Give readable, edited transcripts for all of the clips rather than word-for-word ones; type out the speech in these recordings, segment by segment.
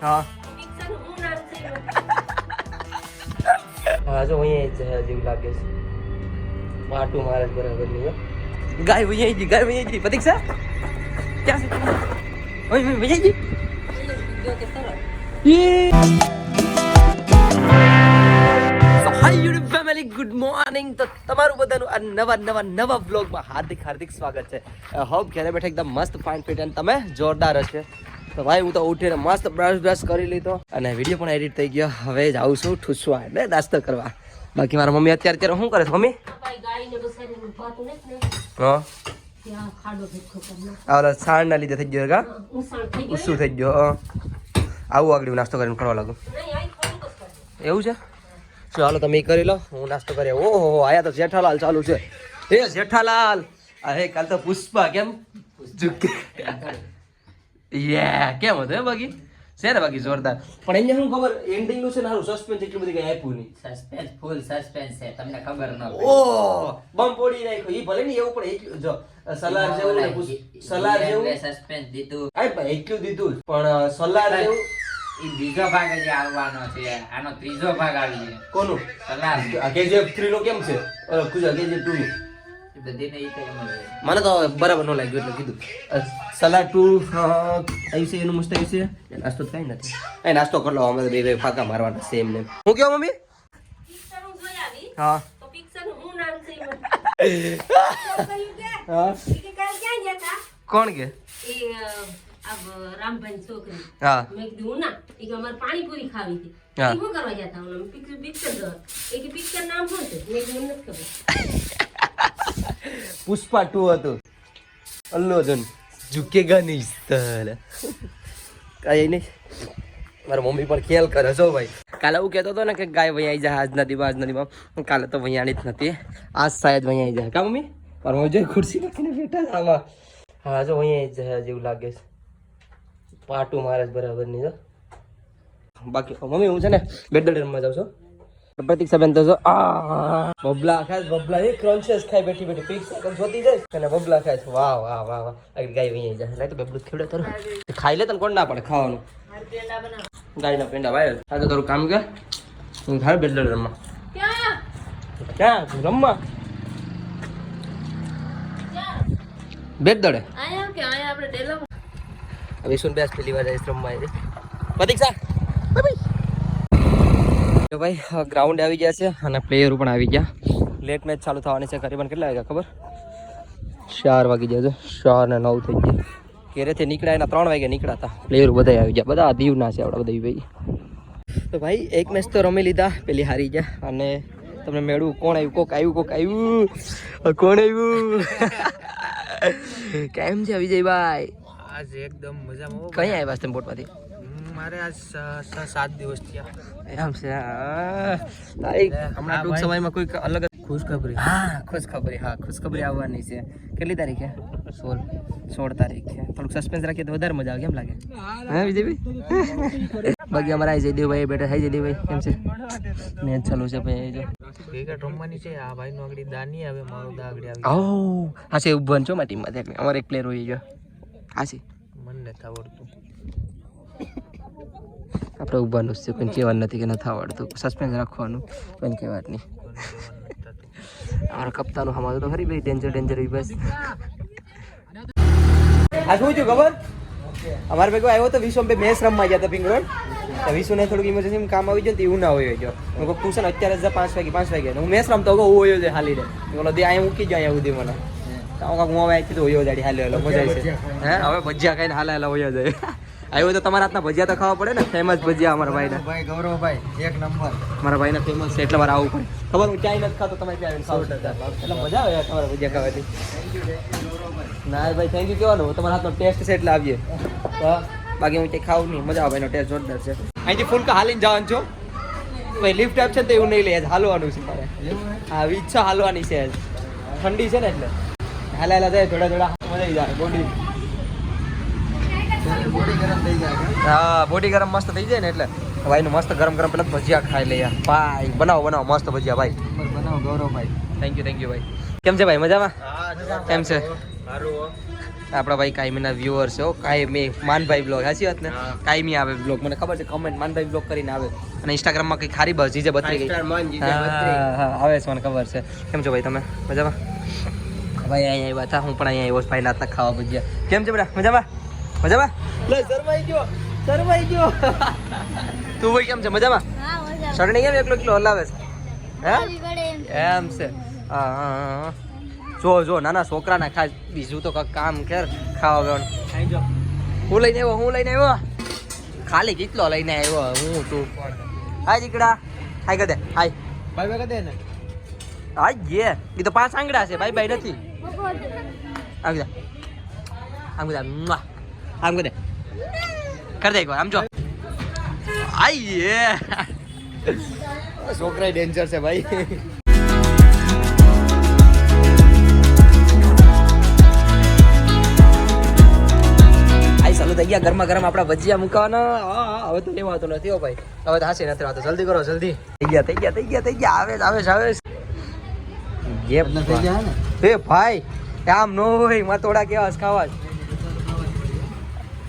હા હા જો અહીંયા જેવું લાગે છે માટું મારે બરાબર નહીં ગાય વહી ગઈ પ્રતીક્ષા ક્યાં છે ઓય વહી ગઈ ફેમિલી ગુડ મોર્નિંગ તો તમારું બધાનું આ નવા બ્લોગમાં હાર્દિક સ્વાગત છે. હોપ ઘરે બેઠા એકદમ મસ્ત ફાઇન ફિટ અને તમે જોરદાર હશે. તો ભાઈ હું તો ઉઠીને મસ્ત બ્રશ કરી લીધો અને વિડીયો પણ એડિટ થઈ ગયો. હવે જાઉં છું ઠૂસવા એટલે નાસ્તો કરવા. બાકી મારા મમ્મી અત્યારે શું કરે છે મમ્મી? હા સાણ ના લીધે થઈ ગયો કા ઉસું થઈ ગયો. આવું આગળ નાસ્તો કરીને ફરવા લાગુ એવું છે. ચાલો તમે કરી લો હું નાસ્તો કરી. ઓહો આયા તો જેઠાલાલ ચાલુ છે. એ જેઠાલાલ અરે કાલ તો પુષ્પા કેમ કેમ હતું બાકી છે ને બાકી જોરદાર. પણ અહીંયા શું ખબર એન્ડિંગ નું છે ને સારું સસ્પેન્સ એટલું બધું કઈ આપ્યું નહીં. સસ્પેન્સ ફૂલ સસ્પેન્સ છે તમને ખબર ન ઓ બમ પોડી નાખ્યો ઈ ભલે નહીં એવું પણ એટલું જો સલાર જેવું સલાર જેવું સસ્પેન્સ દીધું આય ભાઈ એટલું દીધું પણ સલાર જેવું ઈ બીજો ભાગ જ આવવાનો છે. આનો ત્રીજો ભાગ આવી છે. કોનું સલાર કેજીએફ 3 નો કેમ છે કુજા કેજીએફ 2 નું એ બધીને ઈ કઈ મળે. મને તો બરાબર ન લાગ્યું એટલે કીધું સલાડ 2 આવી છે એનું મસ્ત આવી છે. નાસ્તો કઈ નથી એ નાસ્તો કરી લો અમે બે ફાકા મારવાના સેમ ને. હું કેવો મમ્મી પિક્ચર હું જોઈ આવી હા તો પિક્ચર હું નામ છે હા કે ક્યાં ગયા કોણ કે એ अब रामभाई छोकरी हाँ मैं कही ना एक हमार पानी पूरी खावी थी हाँ वो करवा जाता हूं पिक्चर एक पिक्चर नाम શું છે મેં મને નથી ખબર. પુષ્પા 2 હતું અલ્લુ અર્જુન ઝુકેગા નહીં સાલા કઈ નહીં. મારા મમ્મી પણ ખેલ કરે છો ભાઈ. કાલે હું કહેતો હતો ને કે ગાય વહી આવી જાય આજ નદીમાં કાલે તો વહી આની જ નથી. આજ શાયદ વહી આવી જાય કા મમ્મી? પણ હું જો ખુરશી રાખીને બેઠા આમાં હા જો વહી આવી જાય જેવું લાગે છે. પાટું મારે જ બરાબર નહીં જો. બાકી મમ્મી હું છે ને બેડરૂમમાં જાઉં છું. પ્રતીક્ષા બેન તો જો બબલા ખાય બબલા એ ક્રન્ચેસ ખાય બેઠી પીક જોતી જાય અને બબલા ખાય છે. વાહ વાહ વાહ વાહ આગળ ગાય વહી જાય લાય તો બેબલું ખેડે તારું ખાઈ લે તને કોણ ના પડે ખાવાનું. ગાયના પેંડા ભાઈ આ તો તારું કામ કર હું ખાય બેડરૂમમાં ક્યાં રમવા બેડ દડે આયા કે આયા આપણે ડેલા હવે સુન બેસ પેલી વાર આઈસ રમવા આવી પ્રતીક્ષા તો ભાઈ ગ્રાઉન્ડ આવી ગયા છે અને પ્લેયરો પણ આવી ગયા. લેટ મેચ ચાલુ થવાની છે. કરીબન કેટલા વાગ્યા ખબર 4 વાગી ગયા છે. 4 ને 9 થઈ ગયા. ઘેરેથી નીકળ્યા એના 3 વાગે નીકળ્યા હતા. પ્લેયરો બધા આવી ગયા. બધા દીવના છે આપણા બધા ભાઈ. તો ભાઈ એક મેચ તો રમી લીધા પેલી હારી ગયા અને તમને મેળવું કોણ આવ્યું કોક આવ્યું કોણ આવ્યું કેમ છે વિજયભાઈ? આજ એકદમ મજામાં. કઈ આવ્યા તમે બોટમાંથી? મારે આજ 7 દિવસ થયા એમ છે. તારીખ હમણાં ટૂંક સમયમાં કોઈ અલગ ખુશખબરી. ખુશખબરી આવવાની છે. કેટલી તારીખે? 16 તારીખે. થોડુંક સસ્પેન્સ રાખીએ તો વધારે મજા આવે. કેમ લાગે હા વિજયભાઈ? બાકી અમારા આવી જયદેવભાઈ બેઠા થઈ જયદેવભાઈ કેમ છે? મેચ ચાલુ છે ભાઈ જો ક્રિકેટ રમવાની છે. આ ભાઈનો આગળ દાની આવે મારો દા આગળ આવી. ઓ હા છે ઉભન છો મારી ટીમમાં. અમારે એક પ્લેયર હોય ગયો હા છે મને નથી આવડતું. આપણે ઉભાનું છે કોઈ કહેવાનું નથી કે નથી આવડતું. સસ્પેન્સ રાખવાનું કોઈ કહેવાનું નહીં. અમારા કપ્તાનો હમારું તો ખરી ભાઈ ડેન્જર બસ. આ શું થયું ખબર? અમારે ભેગો આવ્યો તો વિશ્વ મેચ રમવા ગયા હતા પિંક રોડ. તો વિશ્વને થોડુંક ઇમરજન્સી કામ આવી જાય તો એવું ના હોય જો હું કહું તું છે ને અત્યારે 5 વાગે હું મેચ રમતો હોયો છે હાલી રે બોલો દે અહીંયા મૂકી જાય અહીંયા સુધી મને હું હવે કીધું હોયો જાડી હાલે મજા આવી છે. હે હવે ભજીયા ખાઈને હાલે હોયો જાય. આવ્યો તો તમારા હાથના ભજીયા તો ખાવા પડે ને. ફેમસ ભજીયા અમારા ભાઈના. ભાઈ ગૌરવભાઈ એક નંબર. મારા ભાઈના ફેમસ છે એટલે મારે આવવું પડે. ખબર હું ક્યાંય નથી ખાતો તમારે ત્યાં આવીને ખાવ એટલે મજા આવે તમારા ભજીયા ખાવાથી. ના ભાઈ થેન્ક યુ કહેવાનું તમારા હાથનો ટેસ્ટ છે એટલે આવીએ. બાકી હું કંઈ ખાવું નહીં. મજા આવે એનો ટેસ્ટ જોરદાર છે. અહીંથી ફૂલ હાલીને જવાનું છો ભાઈ. લિફ્ટ એપ છે ને તો એવું નહીં લે હાલવાનું છે મારે. હા ઈચ્છા હાલવાની છે ઠંડી છે ને એટલે હાલા જાય થોડા મજા આવી જાય. બોડી ગરમ મસ્ત થઈ જાય ને એટલે ભાઈનું મસ્ત ગરમ પેલા ભજીયા ખાઈ લઈએ. ભાઈ બનાવો મસ્ત ભજીયા ભાઈ. બનાવો ગૌરવભાઈ. થેન્ક યુ ભાઈ. કેમ છે ભાઈ મજામાં? કેમ છે? આપણા ભાઈ કાયમીના વ્યુઅર છે કાયમી માનભાઈ બ્લોગ હાચી વાત ને કાયમી આવે બ્લોગ મને ખબર છે કમેન્ટ માનભાઈ બ્લોગ કરીને આવે અને ઇન્સ્ટાગ્રામમાં કઈ ખારી બસ જીજે બતરી ગઈ હા આવે છે મને ખબર છે કેમ છો ભાઈ તમે મજામાં ભાઈ અહીંયા આવ્યા હતા હું પણ અહીંયા આવ્યો ભાઈ નાતા ખાવા ભજીયા કેમ છે બેટા મજામાં મજામાં લે શરમાઈ ગયો તું ભાઈ કેમ છે મજામાં શરણી કેમ એકલો એકલો હલાવે છે હે એમ છે હા જો નાના છોકરાને ખાસ બીજું તો કાંઈક કામ કર ખાવા પીવાનું હું લઈને આવ્યો ખાલી કેટલો લઈને આવ્યો હું તું હાય દીકડા હાય કદે હાય ભાઈ ભાઈ કદે ને હાય યે એ તો 5 આંગળા છે ભાઈ ભાઈ નથી આમ કદે કર દે એકવાર આમ જો આઈ યે છોકરા ડેન્જર છે ભાઈ ચાલુ થઈ ગયા ગરમા ગરમ આપણા ભજીયા મુકાવાના હવે તો લેવાતો નથી હો ભાઈ હવે તો હાસે નથી રહેવાતો જલ્દી કરો જલ્દી થઈ ગયા આવે ગેપ થઈ ગયા ને એ ભાઈ આમ નો હોય માં થોડા કેવા ખાવા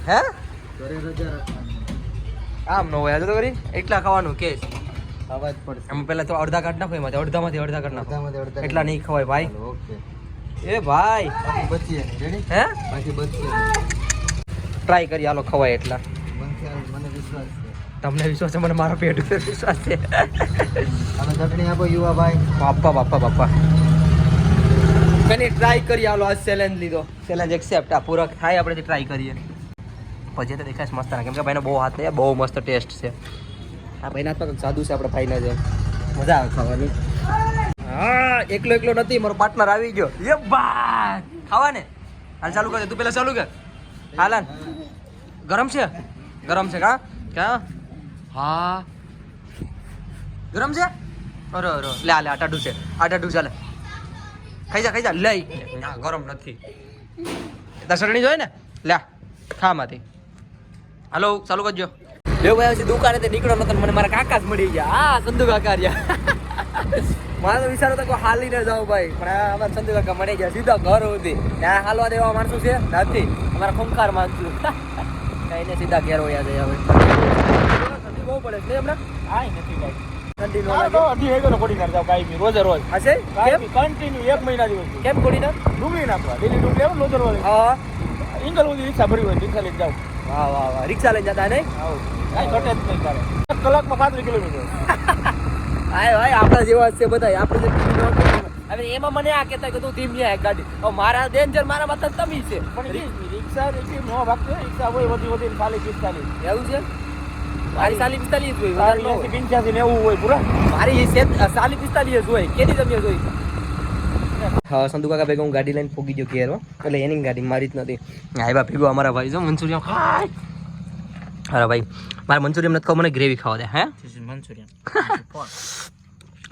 હે આમ નો હોય તો કરી એટલા ખાવાનું કે અવાજ પડશે આમ પેલા તો અડધા કાઢ નાખો એમાંથી અડધામાંથી અડધા કાઢ નાખો એટલા નહીં ખવાય ભાઈ ઓકે એ ભાઈ બચીએ રેડી હે બાકી બચીએ ટ્રાય કરી હાલો ખવાય એટલા મને વિશ્વાસ છે તમને વિશ્વાસ છે મને મારો પેટ ઉપર વિશ્વાસ છે આનો ચટણી આપો યુવા ભાઈ બાપા કને ટ્રાય કરી હાલો આ ચેલેન્જ લીધો ચેલેન્જ એક્સેપ્ટ આ પૂરક થાય આપણે ટ્રાય કરીએ પછી તો દેખાય મસ્ત ના કેમ કે ભાઈનો બહુ હાથ નહીં બહુ મસ્ત ટેસ્ટ છે આ ભાઈના હાથમાં સાદું છે આપણે ભાઈના જેમ મજા આવે ખાવાની હા એકલો નથી મારો પાર્ટનર આવી ગયો એ બા ખાવા ને હાલ ચાલુ કર તું પેલા ચાલુ કર હાલ ગરમ છે કા હા ગરમ છે અરે લે આ ટાઢું છે ચાલે ખાઈ જા લઈ ના ગરમ નથી દસરણી જોઈએ ને લે ખા માંથી હાલો ચાલુ કરજો જો ભાઈ પછી દુકાને તે નીકળો નતો મને મારા કાકા જ મળી ગયા હા સંધુ કાકા રહ્યા મારે તો વિચારો તો કોઈ હાલી ન જાવ ભાઈ પણ અમારા સંધુ કાકા મળી ગયા સીધા ઘર સુધી ત્યાં હાલવા દેવા માણસો છે નથી અમારા ખંખાર માણસો કઈને સીધા ઘેર વયા જાય હવે ઠંડી બહુ પડે છે હમણાં આઈ નથી ભાઈ ઠંડી નો લાગે અઢી હેગો નો કોડી નાખતા કાઈ રોજે રોજ આ છે કેમ કન્ટિન્યુ 1 મહિના દિવસ કેમ કોડી ના ડુંગળી નાખવા ડેલી ડુંગળી આવે લોજર વાળી હા ઇંગલ સુધી રિક્ષા ભરી હોય રિક્ષા લઈને જાવ વાહ રિક્ષા લઈને જતા નહીં આવ કાઈ ઘટે જ નહીં તારે 1 કલાકમાં 35 કિલોમીટર ભાઈ આપણા જેવા છે બધા આપણે હવે એમાં મને આ કહેતા કે તું ધીમી આ ગાડી હવે મારા ડેન્જર મારા માથે તમી છે પણ રિક્ષા એટલી નો ભાગતો રિક્ષા હોય વધી 40-45 એવું છે મારી 40-45 હોય 85 ને એવું હોય પૂરા મારી 40-45 જ હોય કેની તમે જોઈ હા સંધુ કાકા ભેગો હું ગાડી લઈને ફૂગી ગયો ઘેર એટલે એની ગાડી મારી જ નથી આવ્યા ભેગો અમારા ભાઈ જો મંચુરિયન ખાય અરે ભાઈ મારે મંચુરિયન નથી ખાવ મને ગ્રેવી ખાવા દે હે મંચુરિયન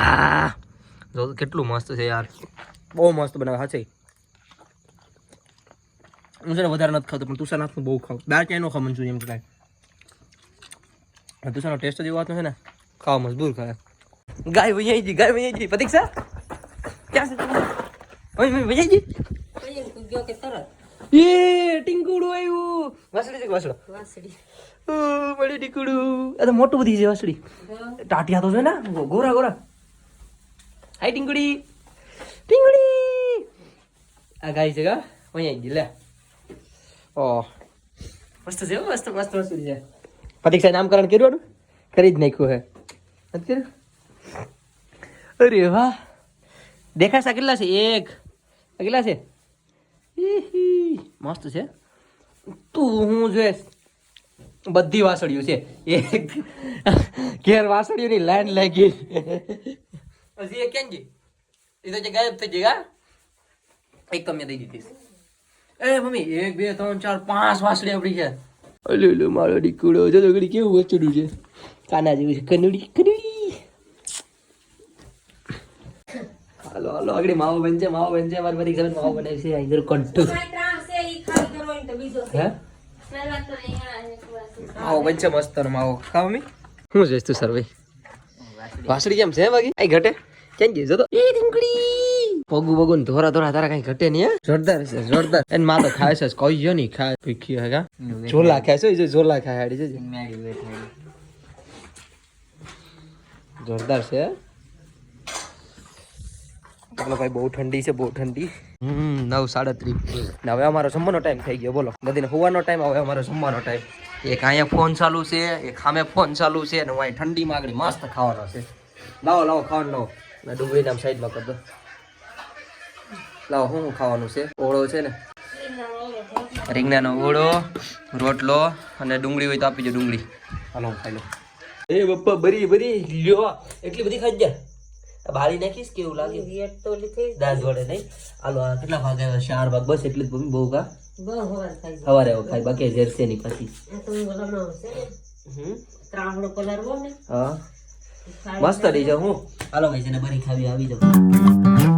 આ જો કેટલું મસ્ત છે યાર બહુ મસ્ત બનાવે હા છે હું છે ને વધારે નથી ખાતો પણ તુષાર નાથનું બહુ ખાવ દાળ ચાય નો ખાવ મંચુરિયન કાંઈ તુષારનો ટેસ્ટ જ એવો હતો છે ને ખાવા મજબૂર ખાય ગાય વૈયાજી પ્રતીક્ષા ક્યાં છે ઓય વૈયાજી ગયો કે તરત એ ટીંકુડું આવ્યું વાસડી છે વાસડો મળી ટીંકુડું આ તો મોટું બધી છે વાસડી ટાટિયા તો છે ને ગોરા હાય ટીંકુડી આ ગાય છે કા વૈયાજી લે ઓ મસ્ત છે મસ્ત વાસડી છે પ્રતીક્ષા નામકરણ કર્યું કરી જ નાખ્યું હે નથી કર્યું અરે વાહ દેખાય કેટલા છે એક કેટલા છે મસ્ત છે તું હું જોઈશ બધી વાસળીઓ છે એક ઘેર વાસળીઓની લાઈન લાગી હજી એ કેમ ગઈ એ તો ગાયબ થઈ ગઈ હા એક તો મેં દઈ દીધી એ મમ્મી 1 2 3 4 5 વાસળી આપણી છે અલે મારો દીકડો જો તો ઘડી કેવું વચડું છે કાના જેવું છે કનુડી હાલો આગળ માવો બનશે મારી બધી ઘરે માવો બને છે ઇધર કંઠ હે માવો બનશે મસ્ત માવો ખાવ મી હું જઈશ તું સર ભાઈ વાસળી કેમ છે બાકી આઈ ઘટે કેમ ગઈ જો તો એ ઢીંગડી પગું બગું ધોરા ધોરા તારા કઈ ઘટે નહીં હે જોરદાર છે જોરદાર એને માં તો ખાય છે કઈ ગયો નહીં ખાય ભીખી હે કા ઝોલા ખાય છે જો ઝોલા ખાય હાડી છે મેડી બેઠા જોરદાર છે ચાલો ભાઈ બહુ ઠંડી છે બહુ ઠંડી 9:37 ને હવે અમારો જમવાનો ટાઈમ થઈ ગયો બોલો બધીને હોવાનો ટાઈમ હવે અમારો જમવાનો ટાઈમ એક અહીંયા ફોન ચાલુ છે એક સામે ફોન ચાલુ છે અને હું ઠંડીમાં આગળ મસ્ત ખાવાનો છે લાવો લાવો ખાવાનું લાવો મેં ડુંગળી નામ સાઈડમાં કરી દો લાવો શું ખાવાનું છે ઓળો છે ને રીંગણાનો ઓળો રોટલો અને ડુંગળી હોય તો આપી દો ડુંગળી હાલો હું ખાઈ લો એ બપ્પા બરી બરી લ્યો એટલી બધી ખાઈ જા બાળી નાખીશ કેવું લાગે વેટ તો લીધી દાંત વડે નહીં હાલો આ કેટલા ભાગ આવ્યા 4 ભાગ બસ એટલી જ મમ્મી બહુ કા બહુ હવાર ખાઈ સવારે ખાઈ બાકી જેરસે ની પછી આ તો ઓલાનો હશે ને ત્રાહડો કલર હોય ને હા મસ્ત રહી જાઉં હું હાલો ભાઈ જેને બરી ખાવી આવી જાવ